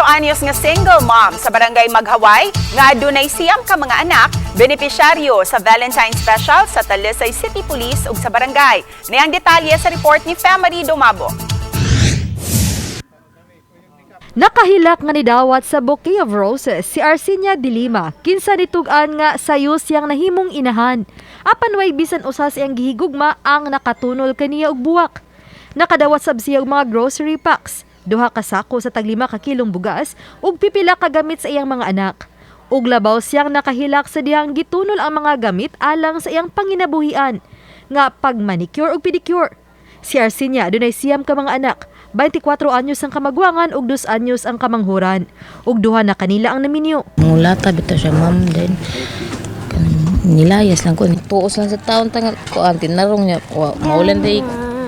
anyos nga single mom sa barangay Maghaway nga adunay siyam ka mga anak, benepisyaryo sa Valentine Special sa Talisay City Police ug sa barangay. Niyang detalye sa report ni Family Dumabo. Nakahilak nga nidawat sa Bouquet of Roses si Arsinia Dilima, kinsa nitugan nga sayo siyang nahimong inahan. Apan way bisan usas iyang gihigugma ang nakatunol kaniya og buwak. Nakadawat sab siya og mga grocery packs, 2 ka sako sa tag 5 ka kilong bugas ug pipila ka gamit sa iyang mga anak. Ug labaw siyang nakahilak sa dihang gitunol ang mga gamit alang sa iyang panginabuhian nga pag-manicure ug pedicure. Si Arsinia adunay siyam ka mga anak, 24 anyos ang kamagwangan ug 2 anyos ang kamanghuran. Ug duha na kanila ang naminyo. Mulata bitaw siya ma'am din. Nilayas lang ko. Puos lang sa taon tangal ko antin narong niya. Maulan day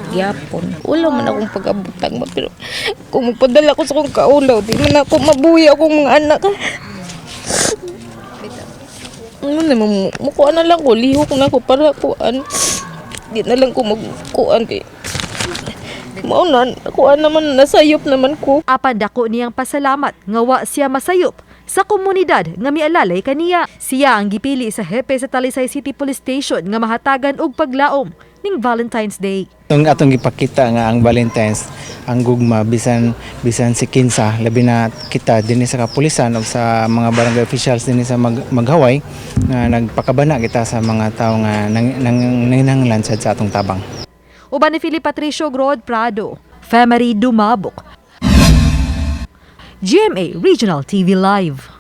gyapon. Wala man akong pag-abutang ba pero kung magpadala ko sa kong kaulaw, di man ako mabuhi akong mga anak. Ano naman, mukuha na lang ko, lihok na ko para kuan. Di na lang ko magkuan kay maunan, kuan naman, nasayop naman ko. Apan dako niyang pasalamat nga wa siya masayop sa komunidad nga mialalay kaniya. Siya ang gipili sa hepe sa Talisay City Police Station nga mahatagan og paglaom ning Valentine's Day. Atong gipakita nga ang Valentine's ang gugma bisan si kinsa labi na kita dinhi sa kapulisan o sa mga barangay officials dinhi sa Maghaway nga nagpakabana kita sa mga tawo nga nanginahanglan sa atong tabang. Uban ni Philip Patricio Grod Prado, Family Dumabok, GMA Regional TV Live.